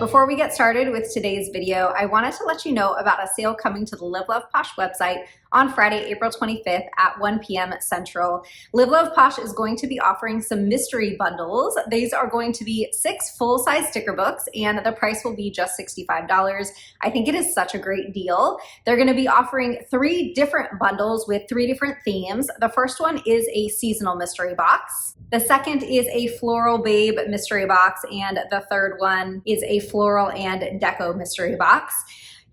Before we get started with today's video, I wanted to let you know about a sale coming to the Live Love Posh website on Friday, April 25th at 1 p.m. Central. Live Love Posh is going to be offering some mystery bundles. These are going to be 6 full-size sticker books and the price will be just $65. I think it is such a great deal. They're going to be offering 3 different bundles with 3 different themes. The first one is a seasonal mystery box. The second is a Floral Babe Mystery Box, and the third one is a Floral and Deco Mystery Box.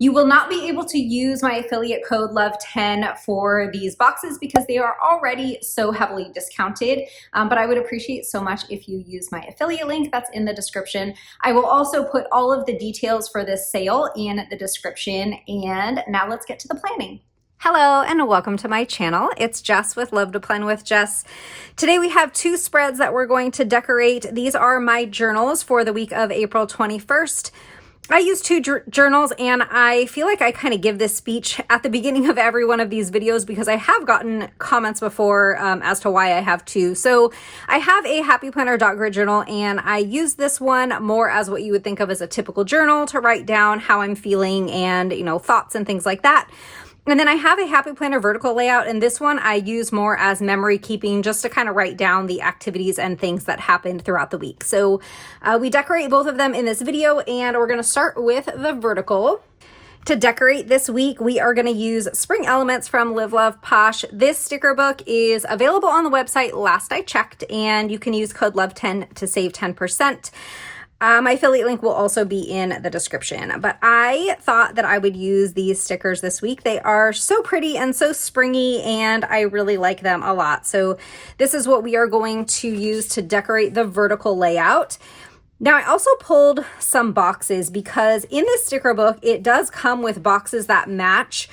You will not be able to use my affiliate code LOVE10 for these boxes because they are already so heavily discounted, but I would appreciate so much if you use my affiliate link that's in the description. I will also put all of the details for this sale in the description, and now let's get to the planning. Hello and welcome to my channel. It's Jess with Love to Plan with Jess. Today we have 2 spreads that we're going to decorate. These are my journals for the week of April 21st. I use 2 journals, and I feel like I kind of give this speech at the beginning of every one of these videos because I have gotten comments before as to why I have 2. So I have a Happy Planner dot grid journal, and I use this one more as what you would think of as a typical journal to write down how I'm feeling and, you know, thoughts and things like that. And then I have a Happy Planner vertical layout, and this one I use more as memory keeping, just to kind of write down the activities and things that happened throughout the week. So we decorate both of them in this video, and we're going to start with the vertical. To decorate this week, we are going to use Spring Elements from Live Love Posh. This sticker book is available on the website last I checked, and you can use code LOVE10 to save 10%. My affiliate link will also be in the description, but I thought that I would use these stickers this week. They are so pretty and so springy, and I really like them a lot. So this is what we are going to use to decorate the vertical layout. Now, I also pulled some boxes because in this sticker book, it does come with boxes that match,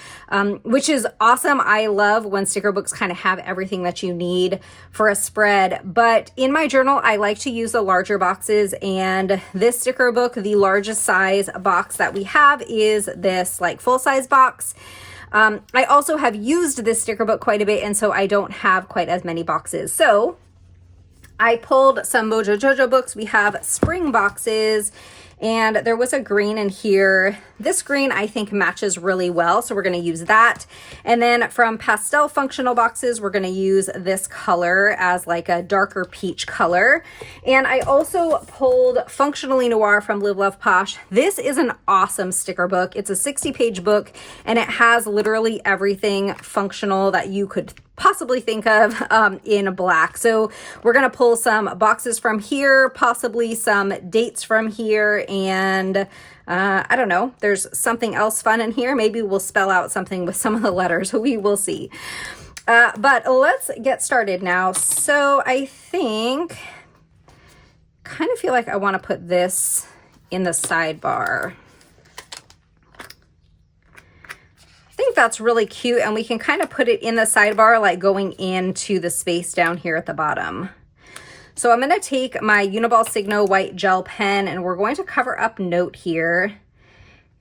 which is awesome. I love when sticker books kind of have everything that you need for a spread. But in my journal, I like to use the larger boxes, and this sticker book, the largest size box that we have is this like full-size box. I also have used this sticker book quite a bit, and so I don't have quite as many boxes. So I pulled some Mojo Jojo books. We have spring boxes, and there was a green in here. This green I think matches really well, so we're going to use that. And then from pastel functional boxes, we're going to use this color as like a darker peach color. And I also pulled Functionally Noir from Live Love Posh. This is an awesome sticker book. It's a 60-page book, and it has literally everything functional that you could possibly think of in black. So we're going to pull some boxes from here, possibly some dates from here, and I don't know, there's something else fun in here. Maybe we'll spell out something with some of the letters. We will see. But let's get started now. So I think, kind of feel like I want to put this in the sidebar. I think that's really cute, and we can kind of put it in the sidebar like going into the space down here at the bottom. So I'm going to take my Uniball Signo white gel pen, and we're going to cover up note here.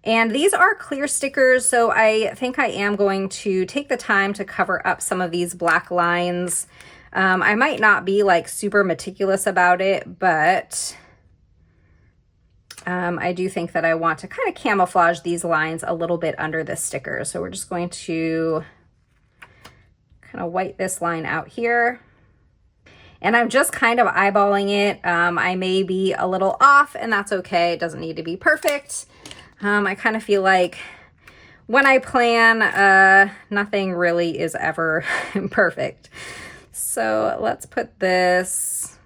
And these are clear stickers, so I think I am going to take the time to cover up some of these black lines. I might not be like super meticulous about it, but I do think that I want to kind of camouflage these lines a little bit under this sticker. So we're just going to kind of white this line out here. And I'm just kind of eyeballing it. I may be a little off, and that's okay. It doesn't need to be perfect. I kind of feel like when I plan, nothing really is ever perfect. So let's put this.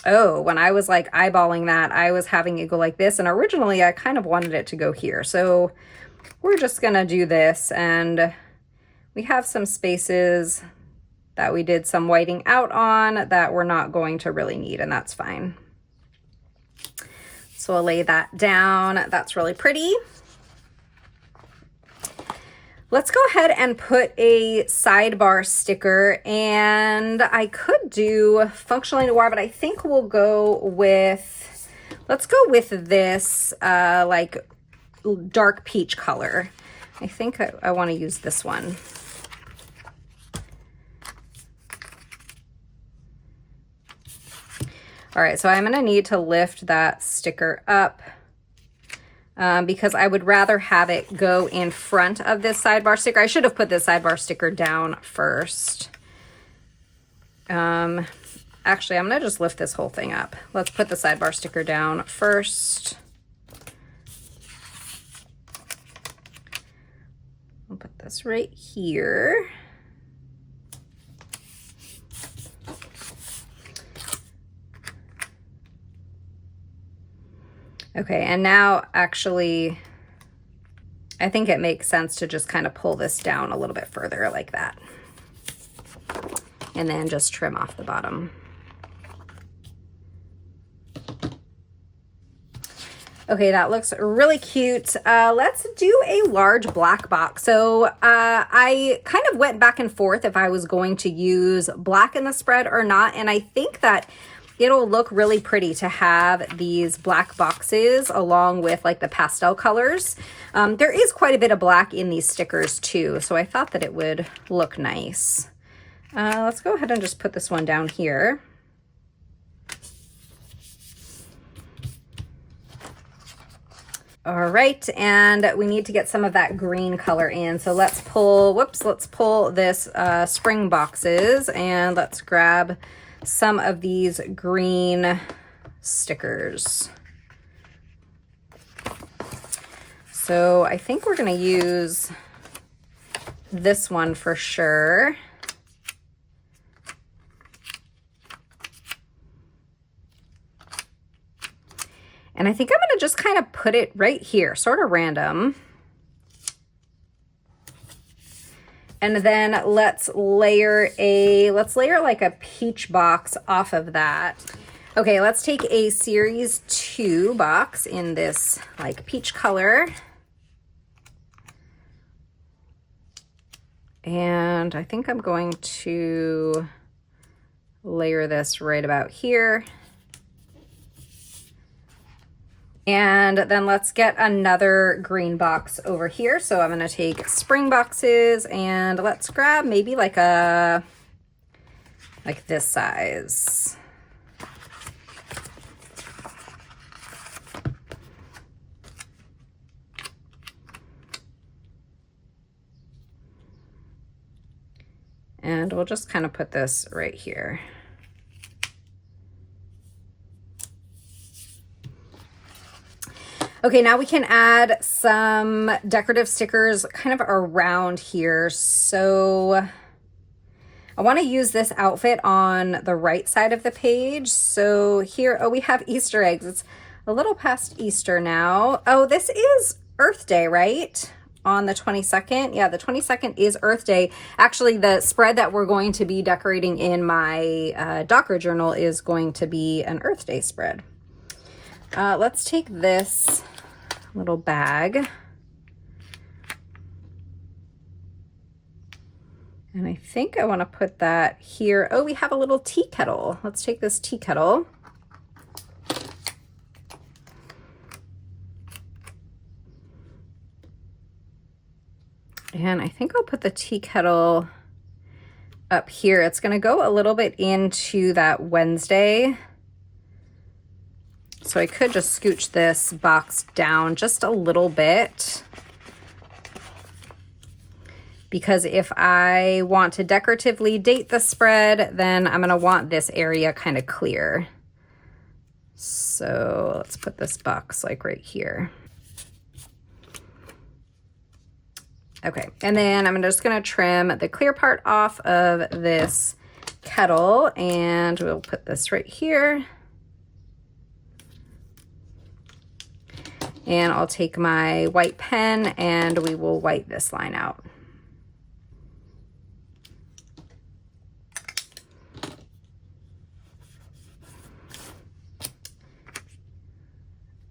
Oh, when I was like eyeballing that, I was having it go like this, and originally I kind of wanted it to go here. So we're just gonna do this, and we have some spaces that we did some whiting out on that we're not going to really need, and that's fine. So I'll lay that down. That's really pretty. Let's go ahead and put a sidebar sticker, and I could do Functionally Noir, but I think we'll go with, let's go with this like dark peach color. I think I want to use this one. All right, so I'm gonna need to lift that sticker up because I would rather have it go in front of this sidebar sticker. I should have put this sidebar sticker down first. Actually, I'm gonna just lift this whole thing up. Let's put the sidebar sticker down first. I'll put this right here. Okay, and now actually, I think it makes sense to just kind of pull this down a little bit further like that. And then just trim off the bottom. Okay, that looks really cute. Let's do a large black box. So I kind of went back and forth if I was going to use black in the spread or not. And I think that it'll look really pretty to have these black boxes along with like the pastel colors. There is quite a bit of black in these stickers too, so I thought that it would look nice. Let's go ahead and just put this one down here. All right, and we need to get some of that green color in. So let's pull, let's pull this spring boxes and let's grab some of these green stickers. So I think we're gonna use this one for sure. And I think I'm gonna just kind of put it right here, sort of random. And then let's layer like a peach box off of that. Okay, let's take a series 2 box in this like peach color. And I think I'm going to layer this right about here. And then let's get another green box over here. So I'm gonna take spring boxes and let's grab maybe like this size. And we'll just kind of put this right here. Okay, now we can add some decorative stickers kind of around here. So I want to use this outfit on the right side of the page. So here, oh, we have Easter eggs. It's a little past Easter now. Oh, this is Earth Day, right? On the 22nd. Yeah, the 22nd is Earth Day. Actually, the spread that we're going to be decorating in my Docker journal is going to be an Earth Day spread. Let's take this little bag. And I think I want to put that here. Oh, we have a little tea kettle. Let's take this tea kettle. And I think I'll put the tea kettle up here. It's going to go a little bit into that Wednesday. So I could just scooch this box down just a little bit, because if I want to decoratively date the spread, then I'm going to want this area kind of clear. So let's put this box like right here. Okay, and then I'm just going to trim the clear part off of this kettle, and we'll put this right here. And I'll take my white pen and we will white this line out.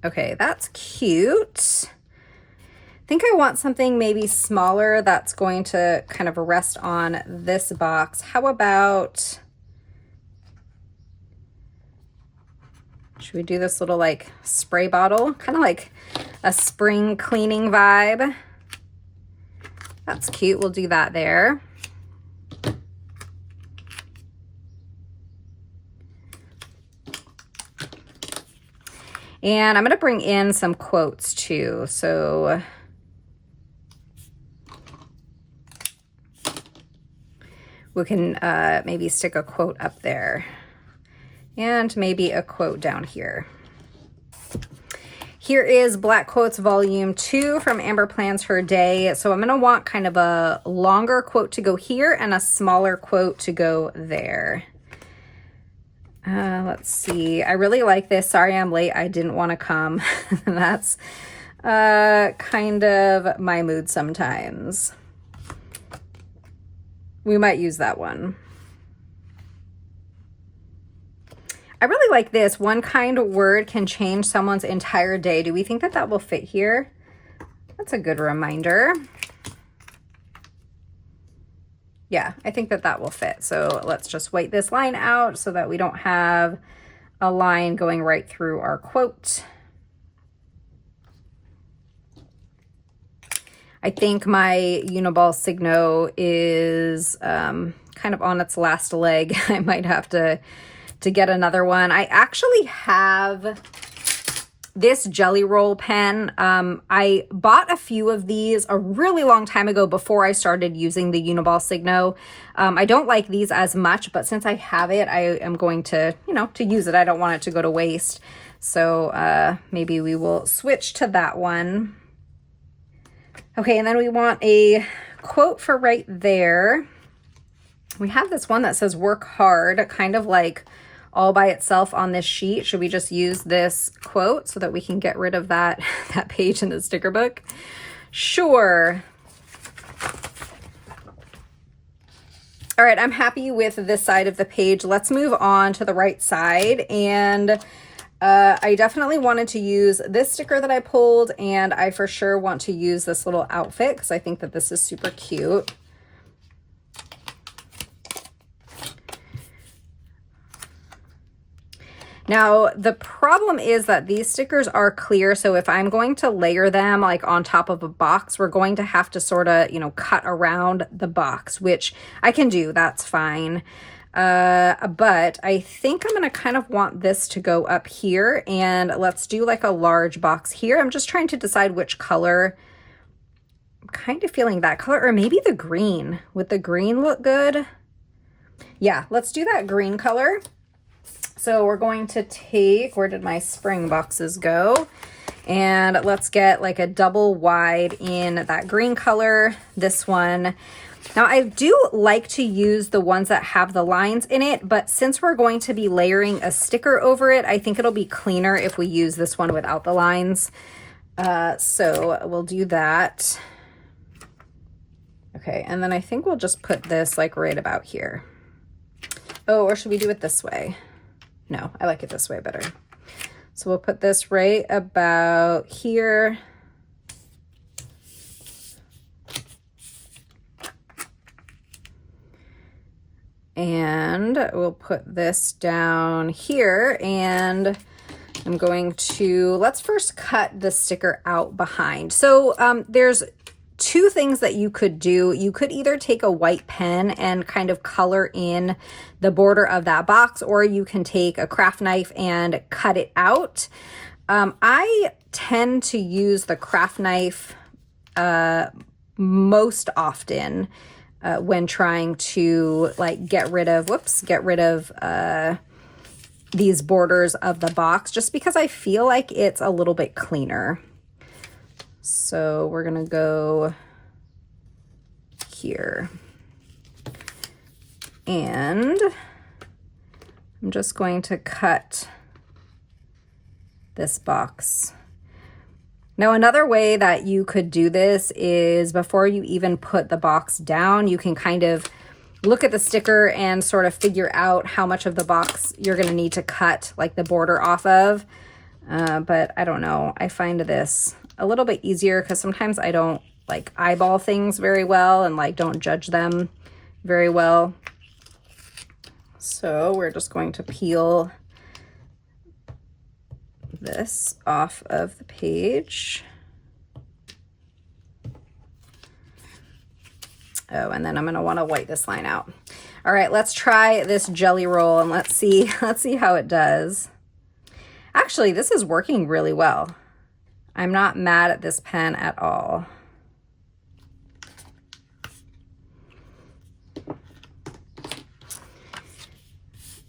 Okay, that's cute. I think I want something maybe smaller that's going to kind of rest on this box. How about, should we do this little like spray bottle? Kind of like a spring cleaning vibe. That's cute. We'll do that there. And I'm going to bring in some quotes too. So we can maybe stick a quote up there and maybe a quote down here. Here is Black Quotes Volume 2 from Amber Plans Her Day. So I'm going to want kind of a longer quote to go here and a smaller quote to go there. Let's see. I really like this. Sorry I'm late. I didn't want to come. That's kind of my mood sometimes. We might use that one. I really like this. One kind word can change someone's entire day. Do we think that that will fit here? That's a good reminder. Yeah, I think that that will fit. So let's just white this line out so that we don't have a line going right through our quote. I think my Uniball Signo is kind of on its last leg. I might have to get another one. I actually have this jelly roll pen. I bought a few of these a really long time ago before I started using the Uniball Signo. I don't like these as much, but since I have it, I am going to, to use it. I don't want it to go to waste. So maybe we will switch to that one. Okay, and then we want a quote for right there. We have this one that says work hard, kind of like all by itself on this sheet. Should we just use this quote so that we can get rid of that page in the sticker book? Sure. All right, I'm happy with this side of the page. Let's move on to the right side. And I definitely wanted to use this sticker that I pulled, and I for sure want to use this little outfit because I think that this is super cute. Now, the problem is that these stickers are clear, so if I'm going to layer them like on top of a box, we're going to have to sort of, cut around the box, which I can do, that's fine. But I think I'm going to kind of want this to go up here, and let's do like a large box here. I'm just trying to decide which color. I'm kind of feeling that color, or maybe the green. Would the green look good? Yeah, let's do that green color. So we're going to take, where did my spring boxes go? And let's get like a double wide in that green color, this one. Now I do like to use the ones that have the lines in it, but since we're going to be layering a sticker over it, I think it'll be cleaner if we use this one without the lines. So we'll do that. Okay, and then I think we'll just put this like right about here. Oh, or should we do it this way? No, I like it this way better. So we'll put this right about here. And we'll put this down here, and I'm going to, let's first cut the sticker out behind. So there's two things that you could do. You could either take a white pen and kind of color in the border of that box, or you can take a craft knife and cut it out. I tend to use the craft knife most often when trying to like get rid of these borders of the box, just because I feel like it's a little bit cleaner. So we're gonna go here, and I'm just going to cut this box. Now, another way that you could do this is before you even put the box down, you can kind of look at the sticker and sort of figure out how much of the box you're gonna need to cut like the border off of. But I don't know, I find this a little bit easier because sometimes I don't like eyeball things very well and like don't judge them very well. So we're just going to peel this off of the page. Oh, and then I'm going to want to white this line out. All right, let's try this jelly roll and let's see how it does. Actually, this is working really well. I'm not mad at this pen at all.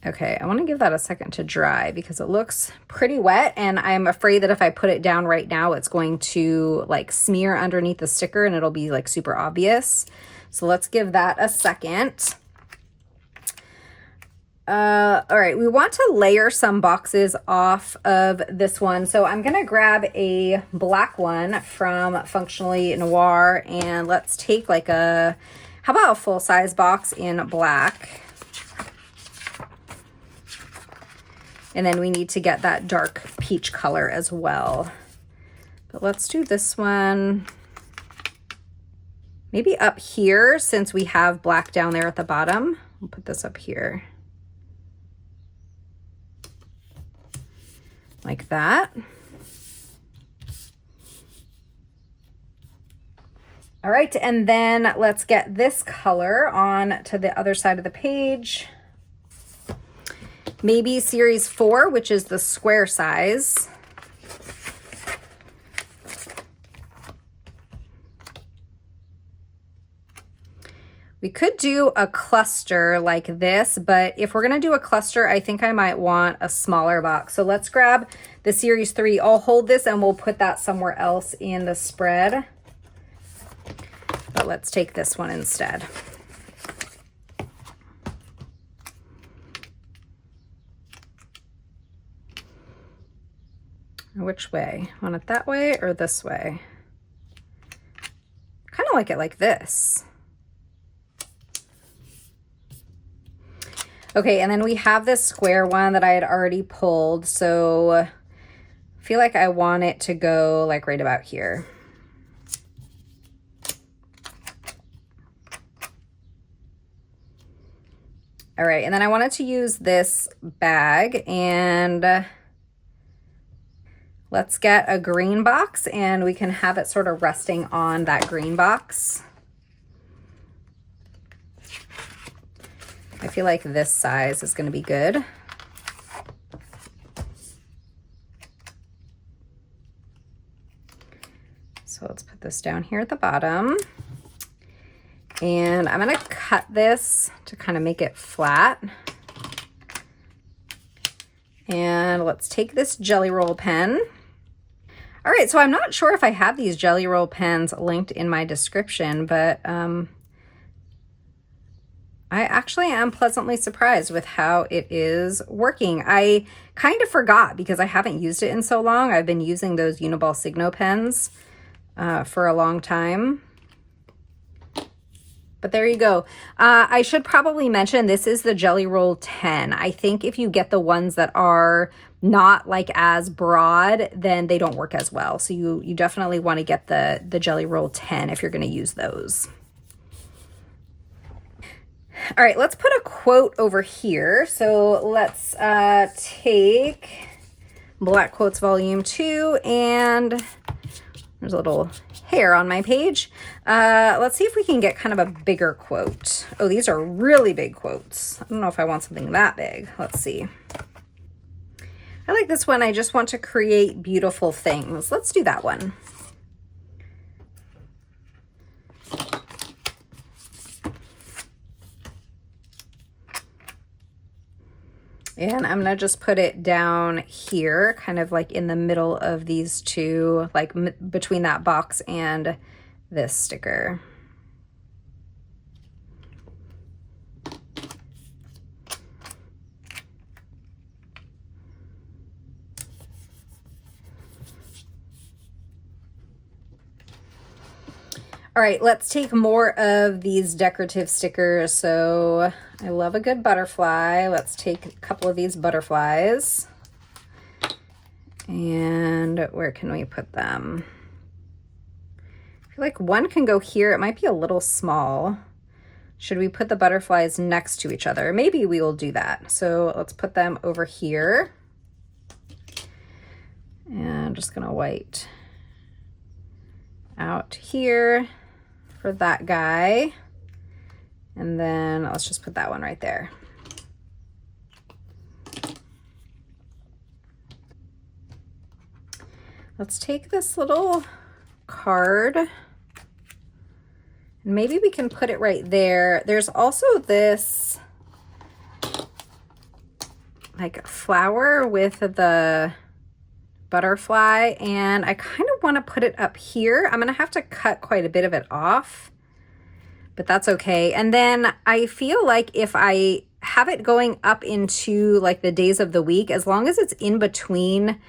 Okay, I want to give that a second to dry because it looks pretty wet, and I'm afraid that if I put it down right now, it's going to like smear underneath the sticker and it'll be like super obvious. So let's give that a second. All right, we want to layer some boxes off of this one. So I'm gonna grab a black one from Functionally Noir, and let's take like how about a full-size box in black? And then we need to get that dark peach color as well. But let's do this one maybe up here since we have black down there at the bottom. We'll put this up here. Like that. All right, and then let's get this color on to the other side of the page. Maybe series 4, which is the square size. We could do a cluster like this, but if we're gonna do a cluster, I think I might want a smaller box. So let's grab the series 3. I'll hold this and we'll put that somewhere else in the spread. But let's take this one instead. Which way? Want it that way or this way? Kind of like it like this. Okay, and then we have this square one that I had already pulled, so I feel like I want it to go like right about here. All right, and then I wanted to use this bag, and let's get a green box and we can have it sort of resting on that green box. I feel like this size is going to be good. So let's put this down here at the bottom. And I'm going to cut this to kind of make it flat. And let's take this Jelly Roll pen. All right, so I'm not sure if I have these Jelly Roll pens linked in my description, but I actually am pleasantly surprised with how it is working. I kind of forgot because I haven't used it in so long. I've been using those Uniball Signo pens for a long time. But there you go. I should probably mention this is the Jelly Roll 10. I think if you get the ones that are not like as broad, then they don't work as well. So you definitely want to get the Jelly Roll 10 if you're going to use those. All right, let's put a quote over here. So let's take Black Quotes Volume 2, and there's a little hair on my page. Let's see if we can get kind of a bigger quote. Oh, these are really big quotes. I don't know if I want something that big. Let's see. I like this one. I just want to create beautiful things. Let's do that one. And I'm gonna just put it down here, kind of like in the middle of these two, like between that box and this sticker. All right, let's take more of these decorative stickers. So I love a good butterfly. Let's take a couple of these butterflies. And where can we put them? I feel like one can go here. It might be a little small. Should we put the butterflies next to each other? Maybe we will do that. So let's put them over here. And I'm just gonna white out here for that guy. And then let's just put that one right there. let's take this little card and maybe we can put it right there. There's also this like flower with the butterfly, and I kind of want to put it up here. I'm gonna have to cut quite a bit of it off, but that's okay. And then I feel like if I have it going up into like the days of the week, as long as it's in between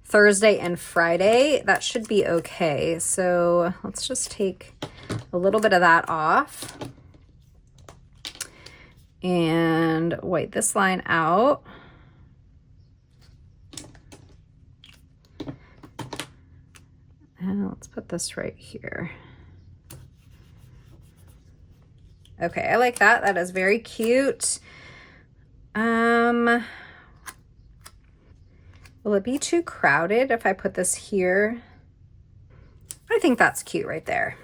Thursday and Friday, that should be okay. So let's just take a little bit of that off and white this line out. And let's put this right here. Okay, I like that. That is very cute. Will it be too crowded if I put this here? I think that's cute right there.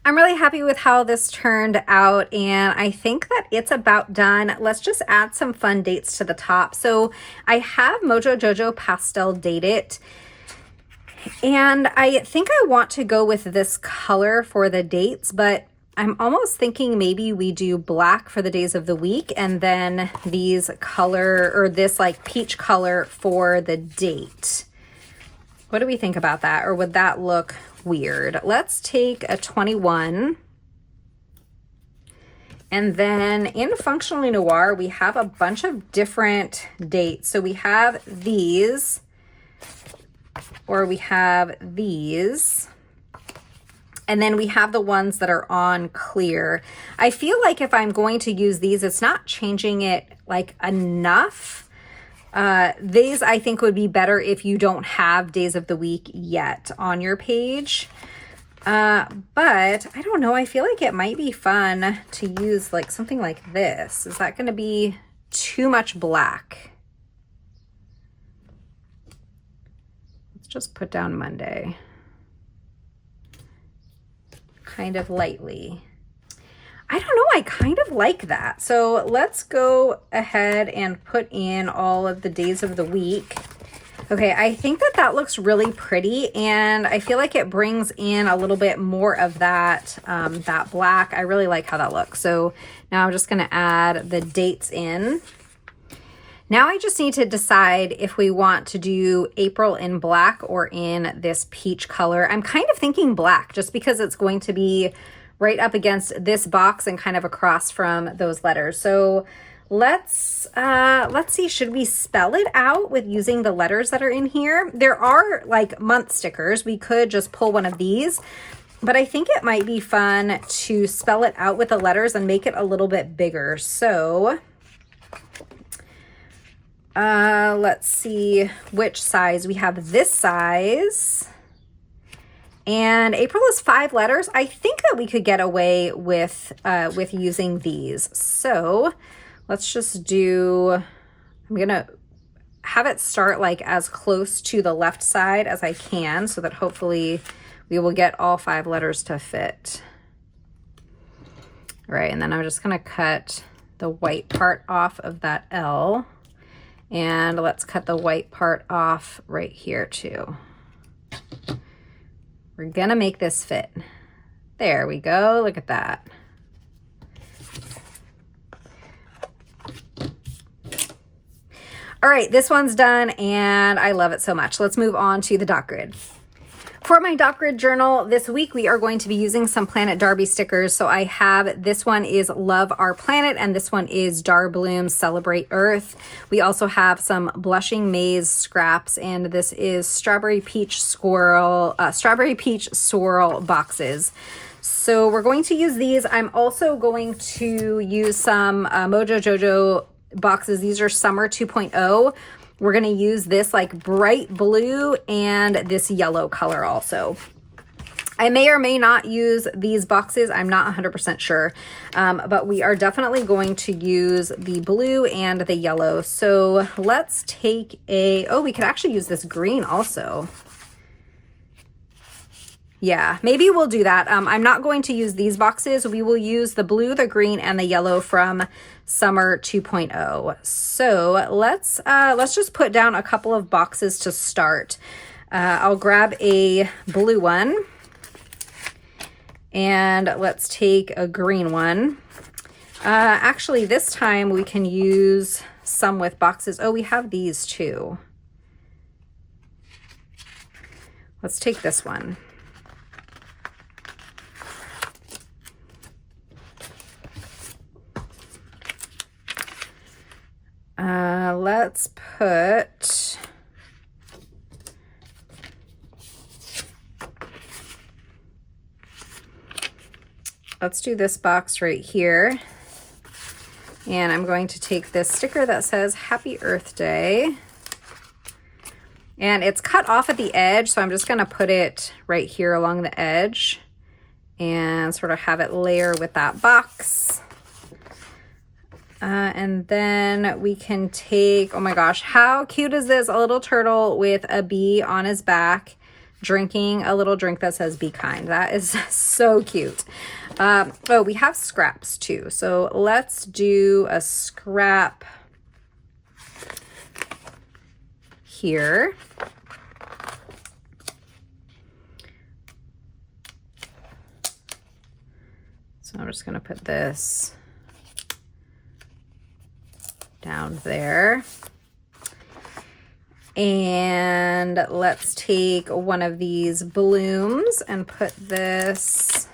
I'm really happy with how this turned out, and I think that it's about done. Let's just add some fun dates to the top. So I have Mojo Jojo Pastel dated, and I think I want to go with this color for the dates, but I'm almost thinking maybe we do black for the days of the week and then these color, or this like peach color for the date. What do we think about that? Or would that look weird? Let's take a 21. And then in Functionally Noir, we have a bunch of different dates. So we have these, or we have these, and then we have the ones that are on clear. I feel like if I'm going to use these, it's not changing it like enough. These I think would be better if you don't have days of the week yet on your page. But I don't know, I feel like it might be fun to use like something like this. Is that going to be too much black? Just put down Monday, kind of lightly. I don't know, I kind of like that. So let's go ahead and put in all of the days of the week. Okay, I think that that looks really pretty, and I feel like it brings in a little bit more of that, that black. I really like how that looks. So now I'm just gonna add the dates in. Now I just need to decide if we want to do April in black or in this peach color. I'm kind of thinking black just because it's going to be right up against this box and kind of across from those letters. So let's see, should we spell it out with using the letters that are in here? There are like month stickers. We could just pull one of these, but I think it might be fun to spell it out with the letters and make it a little bit bigger. So let's see which size. We have this size, and April is 5 letters. I think that we could get away with using these. So let's just do, I'm gonna have it start like as close to the left side as I can so that hopefully we will get all 5 letters to fit. All right, and then I'm just gonna cut the white part off of that L. And let's cut the white part off right here too. We're gonna make this fit. There we go, look at that. All right, this one's done and I love it so much. Let's move on to the dot grid. For my dot grid journal this week, we are going to be using some Planet Darby stickers. So I have, this one is Love Our Planet, and this one is Dar Bloom Celebrate Earth. We also have some Blushing Maze scraps, and this is Strawberry Peach Swirl boxes. So we're going to use these. I'm also going to use some Mojo Jojo boxes. These are Summer 2.0. We're going to use this like bright blue and this yellow color also. I may or may not use these boxes. I'm not 100% sure, but we are definitely going to use the blue and the yellow. So let's take a, oh, we could actually use this green also. Yeah, maybe we'll do that. I'm not going to use these boxes. We will use the blue, the green, and the yellow from Summer 2.0. So let's just put down a couple of boxes to start. I'll grab a blue one, and let's take a green one. Actually, this time we can use some with boxes. Oh, we have these too. Let's take this one. Let's put, let's do this box right here. And I'm going to take this sticker that says Happy Earth Day. And it's cut off at the edge, so I'm just gonna put it right here along the edge and sort of have it layer with that box. And then we can take, oh my gosh, how cute is this? A little turtle with a bee on his back drinking a little drink that says be kind. That is so cute. Oh, we have scraps too. So let's do a scrap here. So I'm just going to put this down there. And let's take one of these blooms and put this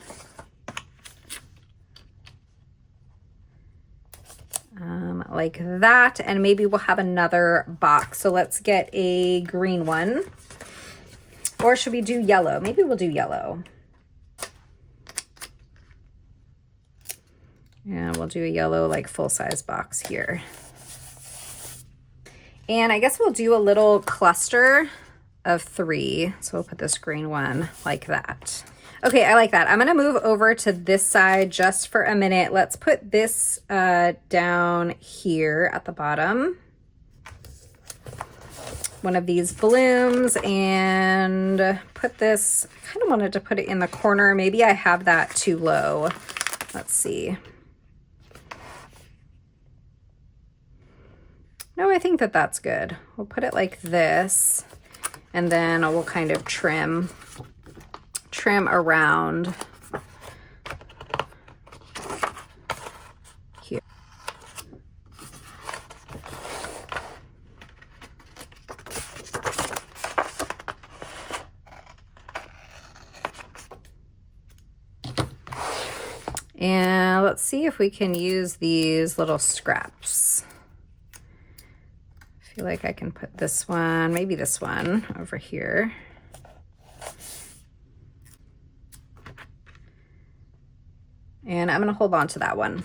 like that, and maybe we'll have another box. So let's get a green one, or should we do yellow? Maybe we'll do yellow. And we'll do a yellow, like full-size box here. And I guess we'll do a little cluster of 3. So we'll put this green one like that. Okay, I like that. I'm gonna move over to this side just for a minute. Let's put this down here at the bottom. One of these blooms, and put this, I kind of wanted to put it in the corner. Maybe I have that too low. Let's see. No, I think that that's good. We'll put it like this, and then we'll kind of trim around here. And let's see if we can use these little scraps. I feel like I can put this one, maybe this one over here. And I'm going to hold on to that one.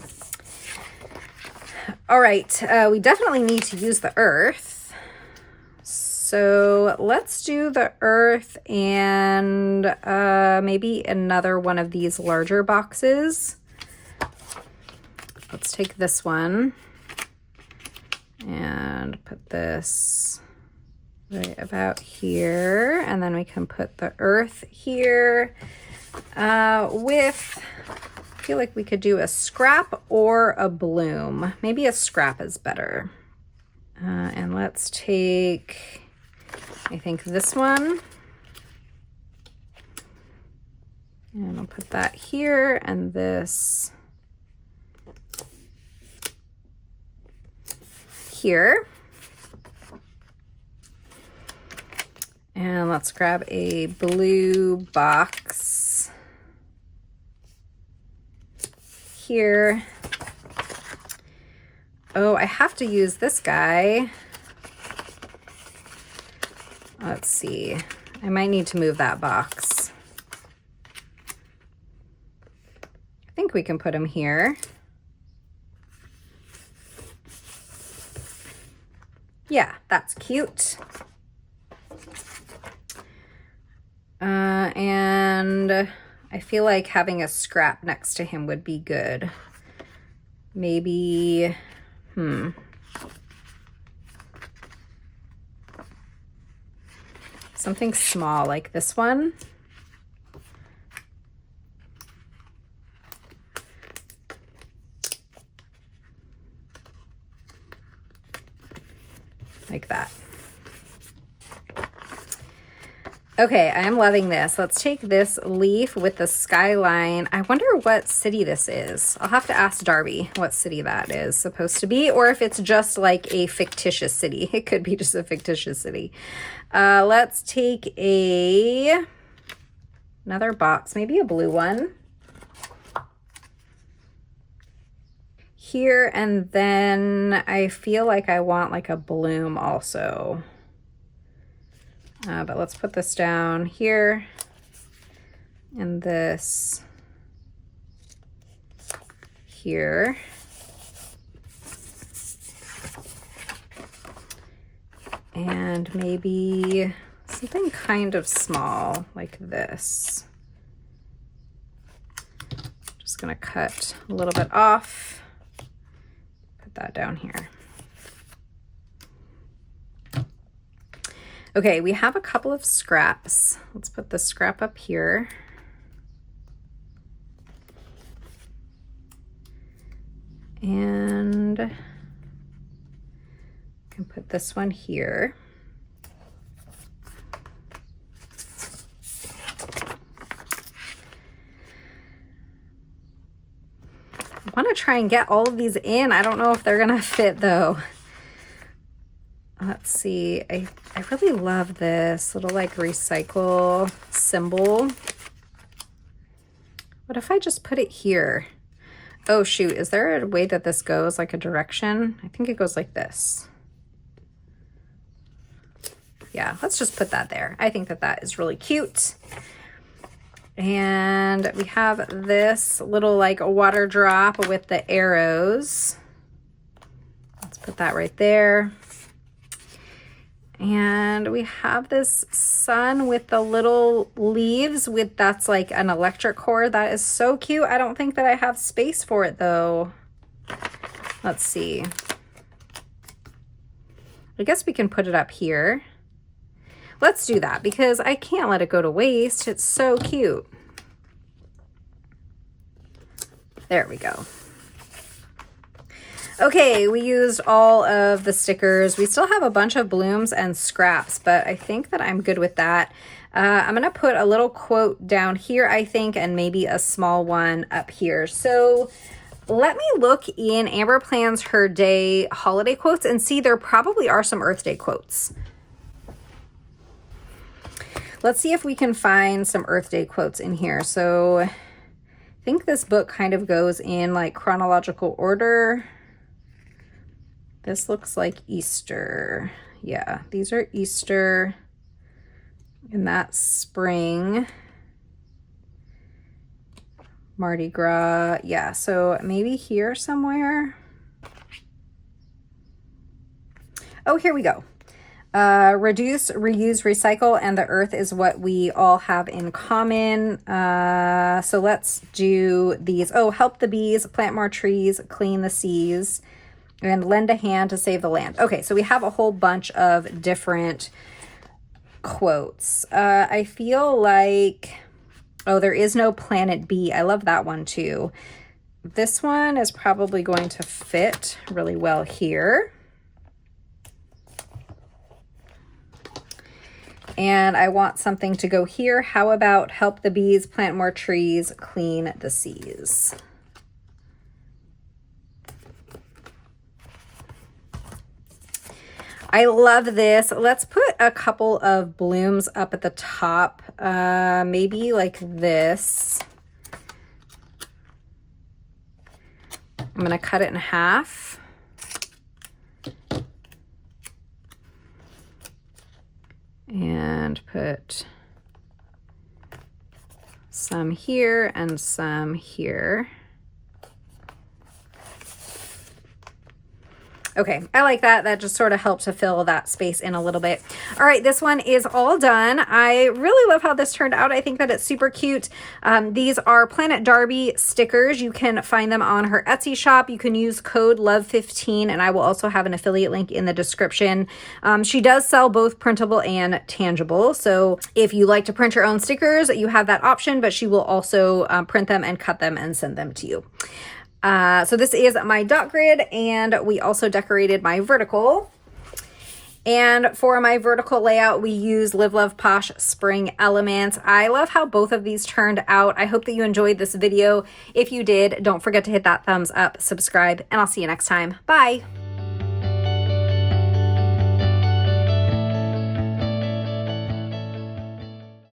All right, we definitely need to use the earth. So let's do the earth and maybe another one of these larger boxes. Let's take this one and put this right about here. And then we can put the earth here with... I feel like we could do a scrap or a bloom. Maybe a scrap is better. And let's take, I think this one. And I'll put that here, and this here. And let's grab a blue box here. Oh, I have to use this guy. Let's see. I might need to move that box. I think we can put him here. Yeah, that's cute. And I feel like having a scrap next to him would be good. Maybe, something small like this one. Like that. Okay, I am loving this. Let's take this leaf with the skyline. I wonder what city this is. I'll have to ask Darby what city that is supposed to be, or if it's just like a fictitious city. It could be just a fictitious city. Let's take another box, maybe a blue one. Here, and then I feel like I want like a bloom also. But let's put this down here, and this here. And maybe something kind of small like this. Just gonna cut a little bit off, put that down here. Okay, we have a couple of scraps. Let's put the scrap up here. And I can put this one here. I want to try and get all of these in. I don't know if they're gonna fit though. Let's see, I really love this little like recycle symbol. What if I just put it here? Oh shoot, is there a way that this goes, like a direction? I think it goes like this. Yeah, let's just put that there. I think that that is really cute. And we have this little like water drop with the arrows. Let's put that right there. And we have this sun with the little leaves with, that's like an electric cord. That is so cute. I don't think that I have space for it though. Let's see. I guess we can put it up here. Let's do that because I can't let it go to waste. It's so cute. There we go. Okay, we used all of the stickers. We still have a bunch of blooms and scraps, but I think that I'm good with that. I'm gonna put a little quote down here, I think, and maybe a small one up here. So let me look in Amber Plans Her Day holiday quotes and see, there probably are some Earth Day quotes. Let's see if we can find some Earth Day quotes in here. So I think this book kind of goes in like chronological order. This looks like Easter. Yeah, these are Easter, and that's spring. Mardi Gras. Yeah, so maybe here somewhere. Oh, here we go. Reduce, reuse, recycle, and the earth is what we all have in common. So let's do these. Oh, help the bees, plant more trees, clean the seas, and lend a hand to save the land. Okay, so we have a whole bunch of different quotes. I feel like, oh, there is no planet B. I love that one too. This one is probably going to fit really well here. And I want something to go here. How about help the bees, plant more trees, clean the seas? I love this. Let's put a couple of blooms up at the top. Maybe like this. I'm going to cut it in half. And put some here and some here. Okay, I like that. That just sort of helps to fill that space in a little bit. All right, this one is all done. I really love how this turned out. I think that it's super cute. These are Planet Darby stickers. You can find them on her Etsy shop. You can use code LOVE15, and I will also have an affiliate link in the description. She does sell both printable and tangible. So if you like to print your own stickers, you have that option, but she will also print them and cut them and send them to you. So this is my dot grid, and we also decorated my vertical. And for my vertical layout, we use Live Love Posh spring elements. I love how both of these turned out. I hope that you enjoyed this video. If you did, don't forget to hit that thumbs up, subscribe, and I'll see you next time. Bye.